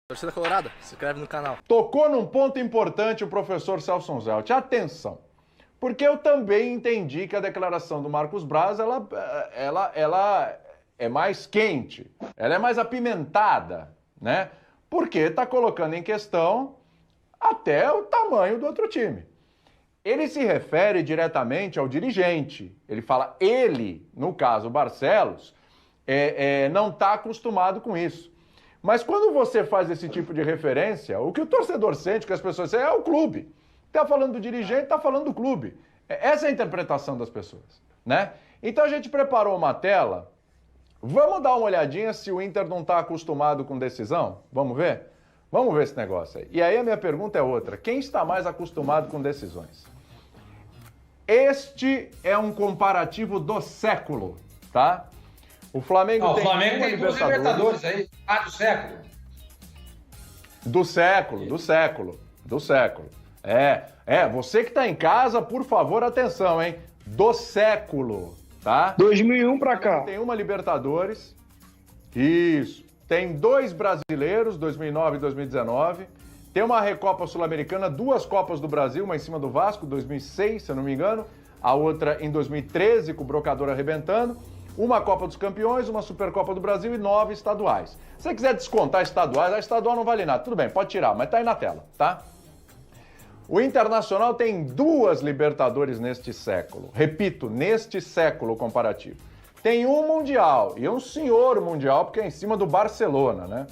Torcida Colorada, se inscreve no canal. Tocou num ponto importante o professor Celso Zelt. Atenção, porque eu também entendi que a declaração do Marcos Braz, ela é mais quente, ela é mais apimentada, né? Porque está colocando em questão até o tamanho do outro time. Ele se refere diretamente ao dirigente. Ele fala, ele, no caso Barcelos, não está acostumado com isso. Mas quando você faz esse tipo de referência, o que o torcedor sente, o que as pessoas sentem, é o clube. Está falando do dirigente, está falando do clube. Essa é a interpretação das pessoas, né? Então a gente preparou uma tela. Vamos dar uma olhadinha se o Inter não está acostumado com decisão? Vamos ver? Vamos ver esse negócio aí. E aí a minha pergunta é outra. Quem está mais acostumado com decisões? Este é um comparativo do século, tá? O Flamengo tem uma Libertadores aí. Do século. Do século. Você que está em casa, por favor, atenção, hein? Do século, tá? 2001 pra cá. Tem uma Libertadores. Isso. Tem 2 brasileiros, 2009 e 2019. Tem uma Recopa Sul-Americana, 2 Copas do Brasil, uma em cima do Vasco, 2006, se eu não me engano. A outra em 2013, com o Brocador arrebentando. Uma Copa dos Campeões, uma Supercopa do Brasil e 9 estaduais. Se você quiser descontar estaduais, a estadual não vale nada. Tudo bem, pode tirar, mas tá aí na tela, tá? O Internacional tem 2 Libertadores neste século. Repito, neste século comparativo. Tem um Mundial, e um senhor Mundial, porque é em cima do Barcelona, né?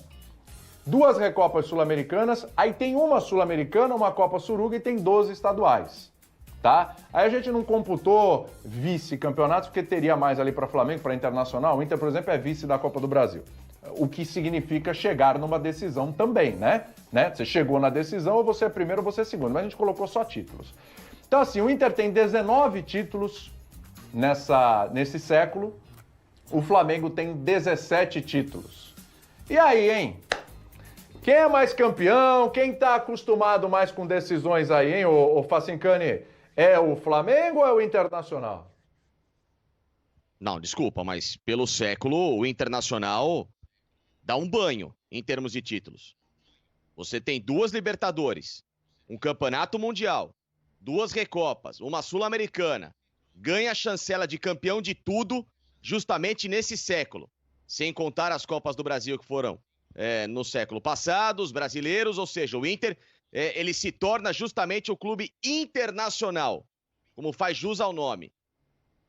2 Recopas Sul-Americanas, aí tem uma Sul-Americana, uma Copa Suruga e tem 12 estaduais. Tá? Aí a gente não computou vice-campeonatos, porque teria mais ali para Flamengo, para Internacional. O Inter, por exemplo, é vice da Copa do Brasil. O que significa chegar numa decisão também, né? Você chegou na decisão, ou você é primeiro ou você é segundo. Mas a gente colocou só títulos. Então, assim, o Inter tem 19 títulos nesse século. O Flamengo tem 17 títulos. E aí, hein? Quem é mais campeão? Quem tá acostumado mais com decisões aí, hein, ô Facincani? É o Flamengo ou é o Internacional? Não, desculpa, mas pelo século o Internacional dá um banho em termos de títulos. Você tem 2 Libertadores, um Campeonato Mundial, 2 Recopas, uma Sul-Americana, ganha a chancela de campeão de tudo justamente nesse século, sem contar as Copas do Brasil que foram no século passado, os brasileiros, ou seja, o Inter... ele se torna justamente o clube internacional, como faz jus ao nome.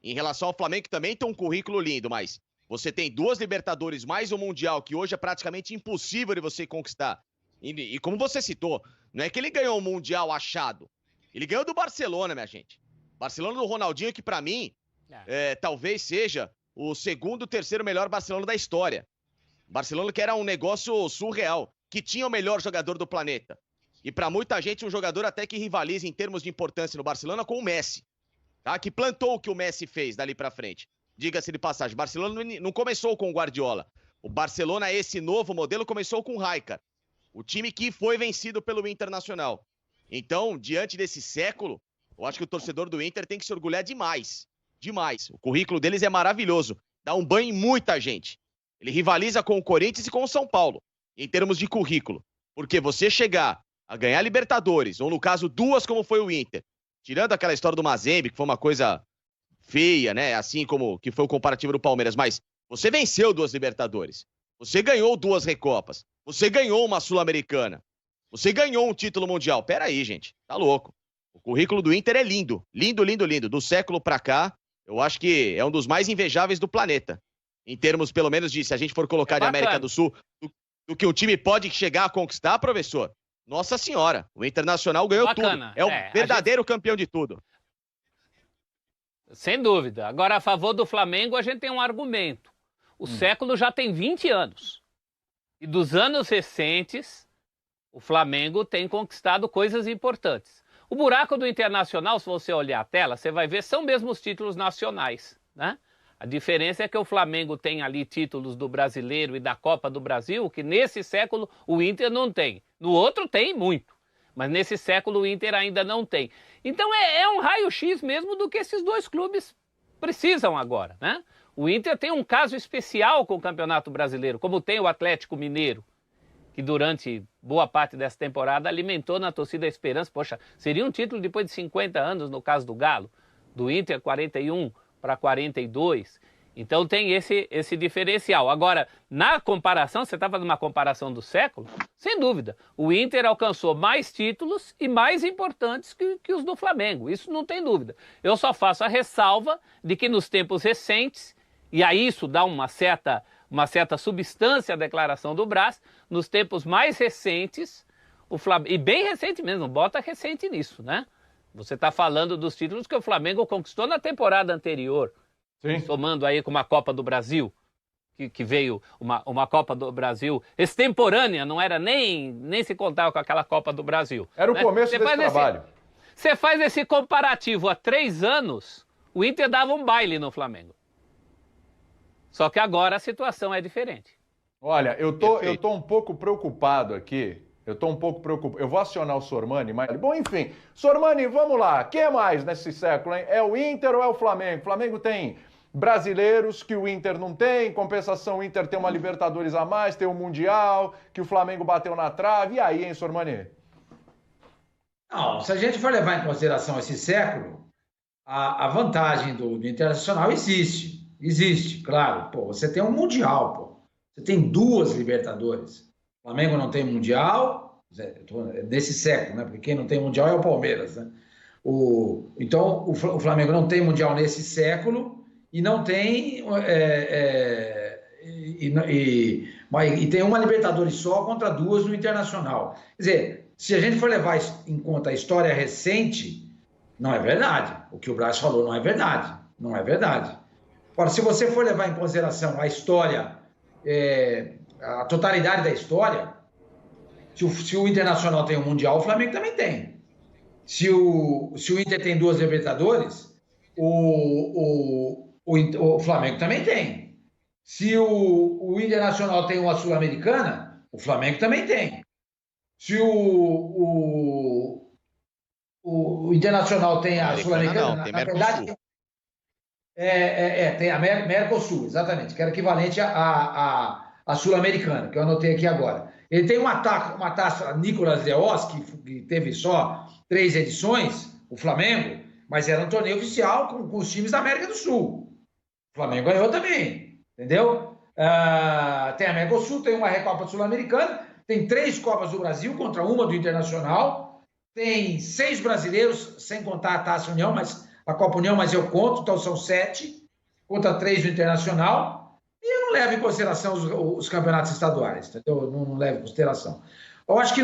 Em relação ao Flamengo, que também tem um currículo lindo, mas você tem 2 Libertadores mais um Mundial, que hoje é praticamente impossível de você conquistar. E como você citou, não é que ele ganhou um Mundial achado. Ele ganhou do Barcelona, minha gente. Barcelona do Ronaldinho, que pra mim, talvez seja o segundo, terceiro melhor Barcelona da história. Barcelona que era um negócio surreal, que tinha o melhor jogador do planeta. E para muita gente, um jogador até que rivaliza em termos de importância no Barcelona com o Messi, tá? Que plantou o que o Messi fez dali para frente. Diga-se de passagem, Barcelona não começou com o Guardiola. O Barcelona, esse novo modelo, começou com o Rijkaard. O time que foi vencido pelo Internacional. Então, diante desse século, eu acho que o torcedor do Inter tem que se orgulhar demais. Demais. O currículo deles é maravilhoso. Dá um banho em muita gente. Ele rivaliza com o Corinthians e com o São Paulo, em termos de currículo. Porque você chegar a ganhar Libertadores, ou no caso 2 como foi o Inter, tirando aquela história do Mazembe, que foi uma coisa feia, né, assim como que foi o comparativo do Palmeiras, mas você venceu 2 Libertadores, você ganhou 2 Recopas, você ganhou uma Sul-Americana, você ganhou um título mundial. Pera aí, gente, tá louco. O currículo do Inter é lindo, lindo, lindo, lindo. Do século pra cá, eu acho que é um dos mais invejáveis do planeta, em termos, pelo menos, de se a gente for colocar de América do Sul, do que o time pode chegar a conquistar, professor. Nossa senhora, o Internacional ganhou tudo. É o verdadeiro campeão de tudo. Sem dúvida. Agora, a favor do Flamengo, a gente tem um argumento. O século já tem 20 anos. E dos anos recentes, o Flamengo tem conquistado coisas importantes. O buraco do Internacional, se você olhar a tela, você vai ver, são mesmo os títulos nacionais, né? A diferença é que o Flamengo tem ali títulos do Brasileiro e da Copa do Brasil, que nesse século o Inter não tem. No outro tem muito, mas nesse século o Inter ainda não tem. Então é um raio-x mesmo do que esses 2 clubes precisam agora, né? O Inter tem um caso especial com o Campeonato Brasileiro, como tem o Atlético Mineiro. que durante boa parte dessa temporada alimentou na torcida a esperança. Poxa, seria um título depois de 50 anos no caso do Galo, do Inter 41 para 42. Então tem esse diferencial. Agora, na comparação, você está fazendo uma comparação do século, sem dúvida, o Inter alcançou mais títulos e mais importantes que os do Flamengo, isso não tem dúvida. Eu só faço a ressalva de que nos tempos recentes, e aí isso dá uma certa substância à declaração do Brás, nos tempos mais recentes, o Flamengo, e bem recente mesmo, bota recente nisso, né? Você está falando dos títulos que o Flamengo conquistou na temporada anterior, sim, somando aí com uma Copa do Brasil, que veio uma Copa do Brasil extemporânea, não era nem se contava com aquela Copa do Brasil. Era o começo desse trabalho. Você faz esse comparativo há 3 anos, o Inter dava um baile no Flamengo. Só que agora a situação é diferente. Olha, eu tô um pouco preocupado aqui. Eu vou acionar o Sormani, mas... Bom, enfim. Sormani, vamos lá. Quem é mais nesse século, hein? É o Inter ou é o Flamengo? O Flamengo tem brasileiros que o Inter não tem. Em compensação, o Inter tem uma Libertadores a mais, tem o Mundial, que o Flamengo bateu na trave. E aí, hein, Sormani? Não, se a gente for levar em consideração esse século, a vantagem do Internacional existe. Existe, claro. Pô, você tem um Mundial, pô. Você tem 2 Libertadores. O Flamengo não tem Mundial, nesse século, né? Porque quem não tem Mundial é o Palmeiras, né? Então, o Flamengo não tem Mundial nesse século e não tem... e tem uma Libertadores só contra 2 no Internacional. Quer dizer, se a gente for levar em conta a história recente, não é verdade. O que o Brás falou não é verdade. Não é verdade. Agora, se você for levar em consideração a história... a totalidade da história, se o Internacional tem um Mundial, o Flamengo também tem. Se o Inter tem 2 Libertadores, o Flamengo também tem. Se o Internacional tem uma Sul-Americana, o Flamengo também tem. Se o Internacional tem a Sul-Americana, na verdade... tem a Mercosul, exatamente, que era equivalente à Sul-Americana, que eu anotei aqui agora. Ele tem uma taça Nicolas Deos, que teve só 3 edições, o Flamengo, mas era um torneio oficial com os times da América do Sul. O Flamengo ganhou também, entendeu? Tem a Mercosul, tem uma Recopa Sul-Americana, tem 3 Copas do Brasil contra uma do Internacional, tem 6 brasileiros, sem contar a Taça União, a Copa União, mas eu conto, então são 7 contra 3 do Internacional. E eu não levo em consideração os campeonatos estaduais, entendeu? Não levo em consideração. Eu acho que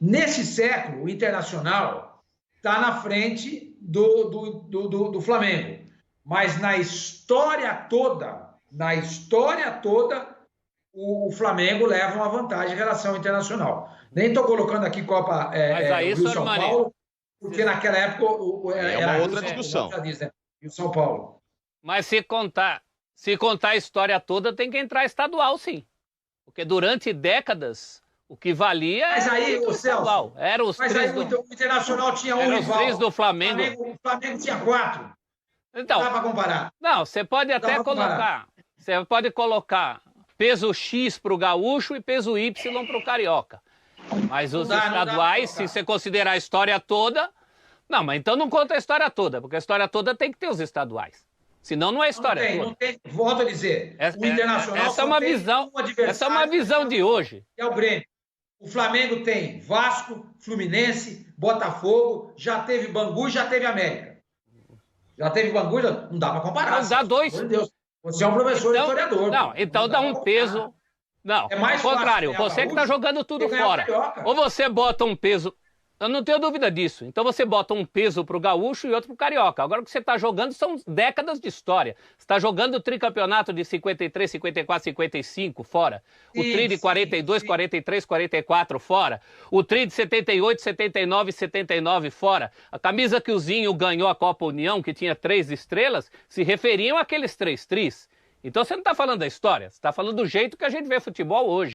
nesse século, o Internacional está na frente do Flamengo. Mas na história toda, o Flamengo leva uma vantagem em relação ao Internacional. Nem estou colocando aqui Copa Rio-São Paulo, porque naquela época era uma outra discussão. E o São Paulo. Mas se contar a história toda, tem que entrar estadual, sim. Porque durante décadas, o que valia era o estadual. Era os mas três aí o Internacional tinha um rival. Os 3 do Flamengo. O Flamengo tinha 4. Então, não dá para comparar. Não, você pode até colocar. Você pode colocar peso X para o gaúcho e peso Y para o carioca. Mas os estaduais, se você considerar a história toda... Não, mas então não conta a história toda, porque a história toda tem que ter os estaduais. Senão não é história toda. Não tem, volto a dizer, o Internacional essa é uma visão de hoje. É o Grêmio. O Flamengo tem Vasco, Fluminense, Botafogo, já teve Bangu e já teve América. Já teve Bangu, não dá para comparar. Não dá 2. Meu Deus, você é um professor historiador. Não, então dá um peso... Não, é mais ao contrário, você que está jogando tudo fora. Ou você bota um peso... Eu não tenho dúvida disso. Então você bota um peso para o gaúcho e outro para o carioca. Agora o que você está jogando são décadas de história. Você está jogando o tricampeonato de 53, 54, 55 fora. O tri de 42, 43, 44 fora. O tri de 78, 79, 79 fora. A camisa que o Zinho ganhou a Copa União, que tinha 3 estrelas, se referiam àqueles 3 tris. Então você não está falando da história, você está falando do jeito que a gente vê futebol hoje.